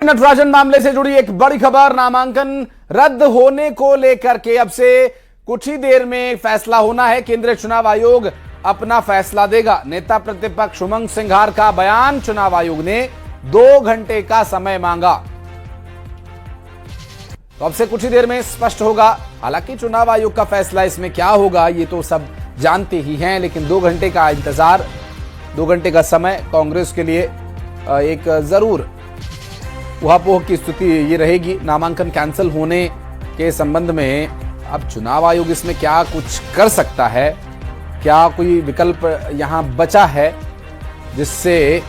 नटराजन मामले से जुड़ी एक बड़ी खबर, नामांकन रद्द होने को लेकर के अब से कुछ ही देर में फैसला होना है। केंद्रीय चुनाव आयोग अपना फैसला देगा। नेता प्रतिपक्ष उमंग सिंघार का बयान, चुनाव आयोग ने 2 घंटे का समय मांगा, तो अब से कुछ ही देर में स्पष्ट होगा। हालांकि चुनाव आयोग का फैसला इसमें क्या होगा ये तो सब जानते ही हैं, लेकिन 2 घंटे का इंतजार, 2 घंटे का समय कांग्रेस के लिए एक जरूर उहापोह की स्थिति ये रहेगी। नामांकन कैंसिल होने के संबंध में अब चुनाव आयोग इसमें क्या कुछ कर सकता है, क्या कोई विकल्प यहां बचा है जिससे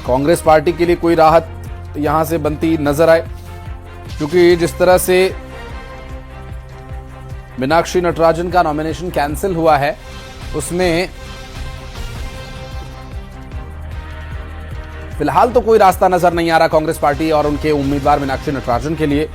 कांग्रेस पार्टी के लिए कोई राहत यहां से बनती नजर आए। क्योंकि जिस तरह से मीनाक्षी नटराजन का नॉमिनेशन कैंसिल हुआ है उसमें फिलहाल तो कोई रास्ता नजर नहीं आ रहा कांग्रेस पार्टी और उनके उम्मीदवार मीनाक्षी नटराजन के लिए।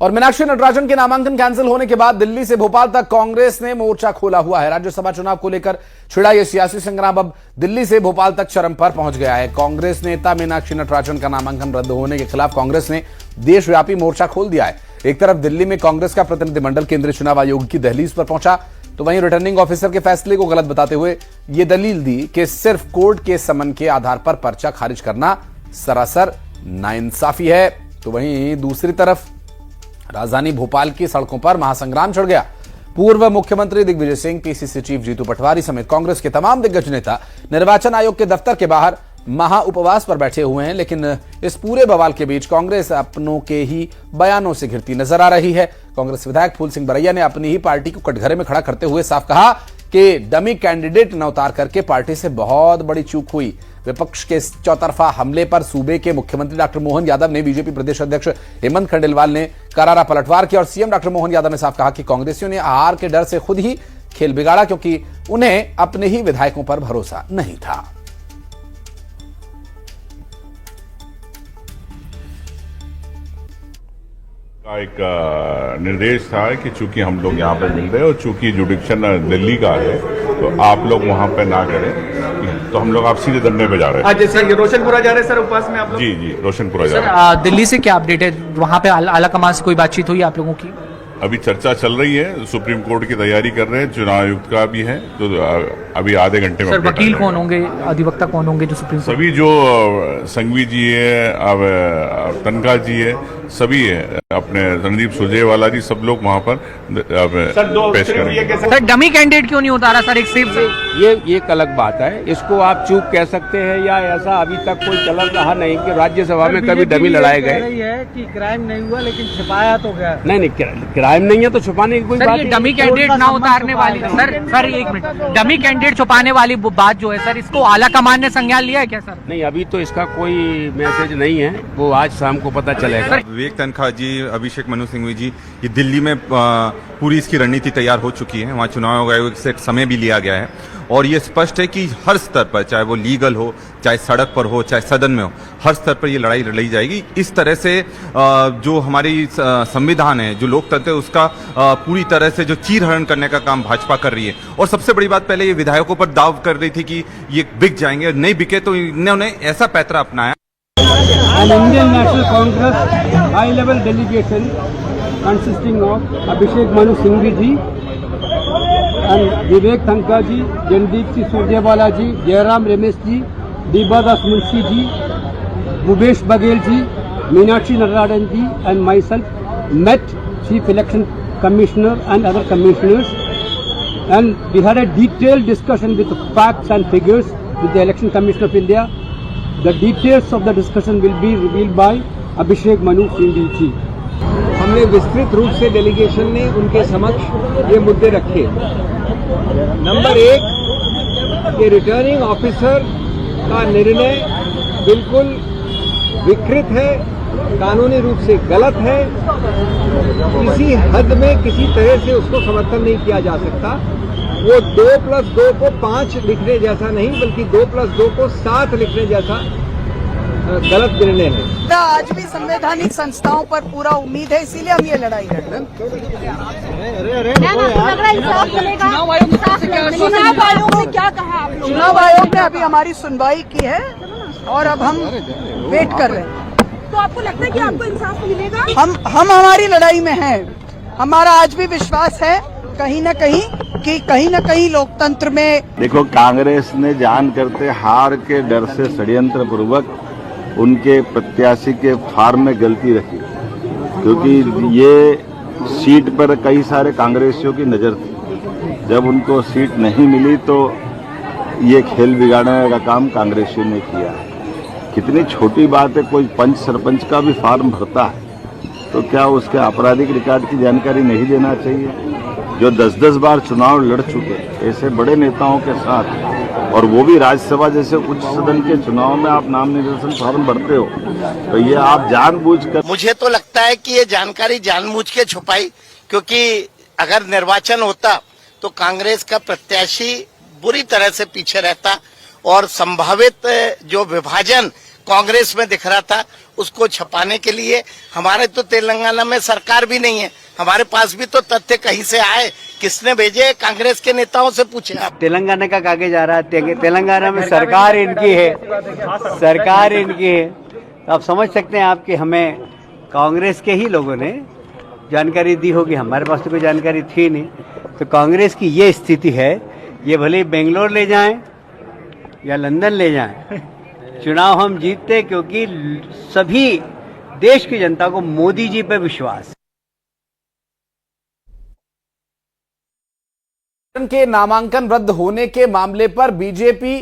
और मीनाक्षी नटराजन के नामांकन कैंसिल होने के बाद दिल्ली से भोपाल तक कांग्रेस ने मोर्चा खोला हुआ है। राज्यसभा चुनाव को लेकर छिड़ा यह सियासी संग्राम अब दिल्ली से भोपाल तक चरम पर पहुंच गया है। कांग्रेस नेता मीनाक्षी नटराजन का नामांकन रद्द होने के खिलाफ कांग्रेस ने देशव्यापी मोर्चा खोल दिया है। एक तरफ दिल्ली में कांग्रेस का प्रतिनिधिमंडल केंद्रीय चुनाव आयोग की दहलीज पर पहुंचा, तो वहीं रिटर्निंग ऑफिसर के फैसले को गलत बताते हुए यह दलील दी कि सिर्फ कोर्ट के समन के आधार पर पर्चा खारिज करना सरासर नाइंसाफी है। तो वहीं दूसरी तरफ राजधानी भोपाल की सड़कों पर महासंग्राम छिड़ गया। पूर्व मुख्यमंत्री दिग्विजय सिंह, पीसीसी चीफ जीतू पटवारी समेत कांग्रेस के तमाम दिग्गज नेता निर्वाचन आयोग के दफ्तर के बाहर महा उपवास पर बैठे हुए हैं। लेकिन इस पूरे बवाल के बीच कांग्रेस अपनों के ही बयानों से घिरती नजर आ रही है। कांग्रेस विधायक फूल सिंह बरैया ने अपनी ही पार्टी को कटघरे में खड़ा करते हुए साफ कहा कि डमी कैंडिडेट न उतार करके पार्टी से बहुत बड़ी चूक हुई। विपक्ष के चौतरफा हमले पर सूबे के मुख्यमंत्री डॉक्टर मोहन यादव ने, बीजेपी प्रदेश अध्यक्ष हेमंत खंडेलवाल ने करारा पलटवार किया और सीएम डॉक्टर मोहन यादव ने साफ कहा कि कांग्रेसियों ने हार के डर से खुद ही खेल बिगाड़ा, क्योंकि उन्हें अपने ही विधायकों पर भरोसा नहीं था। एक निर्देश था कि चूंकि हम लोग यहाँ पे मिल रहे और चूंकि जुडिक्शन दिल्ली का है तो आप लोग वहाँ पे ना करें, तो हम लोग आप सीधे धरने पे जा रहे हैं। सर ये रोशनपुरा जा रहे हैं सर उपवास में आप लोग? जी रोशनपुरा जा रहे हैं। दिल्ली से क्या अपडेट है, वहाँ पे आला कमान से कोई बातचीत हुई आप लोगों की? अभी चर्चा चल रही है, सुप्रीम कोर्ट की तैयारी कर रहे हैं, चुनाव आयुक्त का भी है, तो अभी आधे घंटे में। सर वकील कौन होंगे, अधिवक्ता कौन होंगे जो सुप्रीम कोर्ट? सभी जो संघवी जी है, अब तनखा जी है, सभी है, अपने रणदीप सुरजेवाला जी, सब लोग वहाँ पर पेश करेंगे। सर डमी कैंडिडेट क्यों नहीं उतारा सर एक सीट से? ये एक अलग बात है, इसको आप चूक कह सकते हैं या ऐसा अभी तक कोई चलन रहा नहीं कि राज्यसभा में कभी डमी लड़ाए गए। है कि क्राइम नहीं हुआ लेकिन छिपाया तो गया। नहीं क्राइम नहीं है तो छुपाने की कोई बात नहीं। डमी कैंडिडेट ना उतारने वाली सर एक मिनट, डमी कैंडिडेट छुपाने वाली बात जो है सर, इसको आला कमान ने संज्ञान लिया है क्या सर? नहीं, अभी तो इसका कोई मैसेज नहीं है, वो आज शाम को पता चलेगा। विवेक तनखा जी, अभिषेक मनु सिंघवी जी, ये दिल्ली में पूरी इसकी रणनीति तैयार हो चुकी है। वहाँ चुनाव आयोग से समय भी लिया गया है और ये स्पष्ट है कि हर स्तर पर, चाहे वो लीगल हो, चाहे सड़क पर हो, चाहे सदन में हो, हर स्तर पर ये लड़ाई लड़ी जाएगी। इस तरह से जो हमारी संविधान है, जो लोकतंत्र है, उसका पूरी तरह से जो चीरहरण करने का काम भाजपा कर रही है। और सबसे बड़ी बात, पहले ये विधायकों पर दाव कर रही थी कि ये बिक जाएंगे, नहीं बिके तो इन्होंने ऐसा पैतरा अपनाया। An Indian National Congress high-level delegation consisting of Abhishek Manu Singhvi ji and Vivek Thankha ji, Jandeep Singh Surjewala ji, Jairam Ramesh ji, Deebadas Munshi ji, Bhupesh Baghel ji, Meenakshi Narayan ji and myself met Chief Election Commissioner and other commissioners, and we had a detailed discussion with facts and figures with the Election Commission of India. The details of the discussion will be revealed by Abhishek Manu Singhvi ji. हमने विस्तृत रूप से delegation ने उनके समक्ष ये मुद्दे रखे। नंबर 1 कि रिटर्निंग ऑफिसर का निर्णय बिल्कुल विकृत है, कानूनी रूप से गलत है, किसी हद में किसी तरह से उसको समर्थन नहीं किया जा सकता। वो 2+2 को 5 लिखने जैसा नहीं, बल्कि 2+2 को 7 लिखने जैसा गलत निर्णय है। आज भी संवैधानिक संस्थाओं पर पूरा उम्मीद है, इसीलिए हम ये लड़ाई लड़ रहे हैं। चुनाव आयोग ने क्या कहा? चुनाव आयोग ने अभी हमारी सुनवाई की है और अब हम वेट कर रहे हैं। तो आपको लगता है कि आपको इंसाफ मिलेगा? हम हमारी लड़ाई में हैं। हमारा आज भी विश्वास है कहीं न कहीं लोकतंत्र में। देखो, कांग्रेस ने जान करते हार के डर से षड्यंत्र पूर्वक उनके प्रत्याशी के फार्म में गलती रखी, क्योंकि ये सीट पर कई सारे कांग्रेसियों की नजर थी। जब उनको सीट नहीं मिली तो ये खेल बिगाड़ने का काम कांग्रेसियों ने किया। कितनी छोटी बात है, कोई पंच सरपंच का भी फार्म भरता है तो क्या उसके आपराधिक रिकॉर्ड की जानकारी नहीं देना चाहिए? जो 10-10 बार चुनाव लड़ चुके ऐसे बड़े नेताओं के साथ, और वो भी राज्यसभा जैसे उच्च सदन के चुनाव में आप नाम निर्देशन फॉर्म भरते हो, तो ये आप जानबूझकर। मुझे तो लगता है कि ये जानकारी जानबूझ के छुपाई, क्योंकि अगर निर्वाचन होता तो कांग्रेस का प्रत्याशी बुरी तरह से पीछे रहता और संभावित जो विभाजन कांग्रेस में दिख रहा था उसको छुपाने के लिए हमारे तो तेलंगाना में सरकार भी नहीं है। हमारे पास भी तो तथ्य कहीं से आए, किसने भेजे? कांग्रेस के नेताओं से पूछे आप। तेलंगाना का कागज आ रहा है, तेलंगाना में सरकार इनकी है, सरकार इनकी है। तो आप समझ सकते हैं आपकी हमें कांग्रेस के ही लोगों ने जानकारी दी होगी, हमारे पास तो कोई जानकारी थी नहीं। तो कांग्रेस की ये स्थिति है, ये भले बेंगलोर ले जाएं या लंदन ले जाएं, चुनाव हम जीतते क्योंकि सभी देश की जनता को मोदी जी पे विश्वास। के नामांकन रद्द होने के मामले पर बीजेपी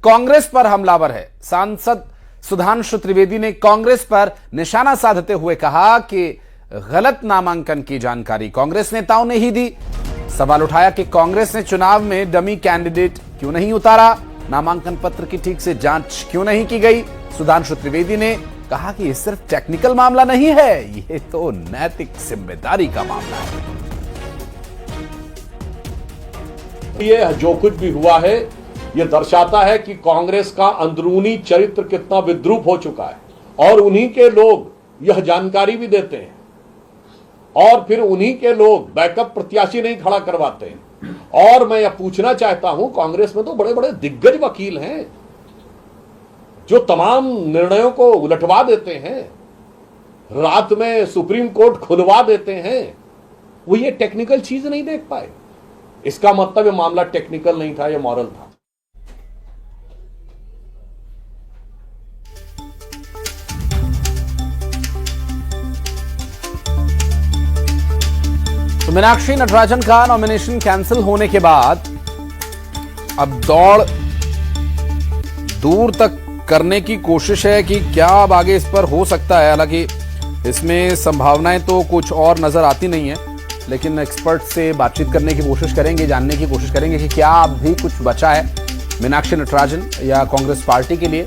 कांग्रेस पर हमलावर है। सांसद सुधांशु त्रिवेदी ने कांग्रेस पर निशाना साधते हुए कहा कि गलत नामांकन की जानकारी कांग्रेस नेताओं ने ही दी। सवाल उठाया कि कांग्रेस ने चुनाव में डमी कैंडिडेट क्यों नहीं उतारा, नामांकन पत्र की ठीक से जांच क्यों नहीं की गई। सुधांशु त्रिवेदी ने कहा कि यह सिर्फ टेक्निकल मामला नहीं है, यह तो नैतिक जिम्मेदारी का मामला है। ये जो कुछ भी हुआ है ये दर्शाता है कि कांग्रेस का अंदरूनी चरित्र कितना विद्रूप हो चुका है और उन्हीं के लोग यह जानकारी भी देते हैं और फिर उन्हीं के लोग बैकअप प्रत्याशी नहीं खड़ा करवाते हैं। और मैं यह पूछना चाहता हूं, कांग्रेस में तो बड़े बड़े दिग्गज वकील हैं जो तमाम निर्णयों को उलटवा देते हैं, रात में सुप्रीम कोर्ट खुलवा देते हैं, वो ये टेक्निकल चीज नहीं देख पाए। इसका मतलब ये मामला टेक्निकल नहीं था, ये मॉरल था। तो मीनाक्षी नटराजन का नॉमिनेशन कैंसिल होने के बाद अब दौड़ दूर तक करने की कोशिश है कि क्या अब आगे इस पर हो सकता है। हालांकि इसमें संभावनाएं तो कुछ और नजर आती नहीं है, लेकिन एक्सपर्ट से बातचीत करने की कोशिश करेंगे, जानने की कोशिश करेंगे कि क्या अब भी कुछ बचा है मीनाक्षी नटराजन या कांग्रेस पार्टी के लिए।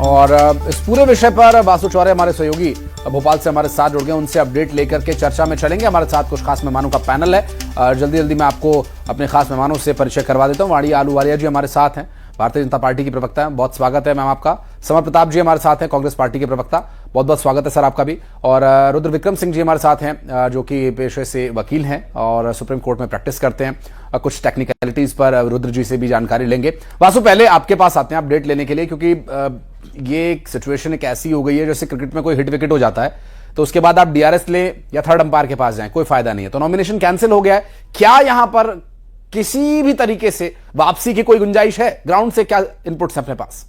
और इस पूरे विषय पर बासु चौरे हमारे सहयोगी भोपाल से हमारे साथ जुड़ गए, उनसे अपडेट लेकर के चर्चा में चलेंगे। हमारे साथ कुछ खास मेहमानों का पैनल है, जल्दी जल्दी मैं आपको अपने खास मेहमानों से परिचय करवा देता हूं। वाणी आलूवालिया जी हमारे साथ हैं, भारतीय जनता पार्टी की प्रवक्ता हैं, बहुत स्वागत है मैम आपका। समर प्रताप जी हमारे साथ हैं, कांग्रेस पार्टी के प्रवक्ता, बहुत बहुत स्वागत है सर आपका भी। और रुद्र विक्रम सिंह जी हमारे साथ हैं, जो कि पेशे से वकील हैं और सुप्रीम कोर्ट में प्रैक्टिस करते हैं। कुछ टेक्निकलिटीज पर रुद्र जी से भी जानकारी लेंगे। वासु, पहले आपके पास आते हैं अपडेट लेने के लिए, क्योंकि ये सिचुएशन एक ऐसी हो गई है जैसे क्रिकेट में कोई हिट विकेट हो जाता है तो उसके बाद आप डीआरएस ले या थर्ड अंपायर के पास जाएं, कोई फायदा नहीं है। तो नॉमिनेशन कैंसिल हो गया है, क्या यहां पर किसी भी तरीके से वापसी की कोई गुंजाइश है? ग्राउंड से क्या इनपुट्स हैं अपने पास?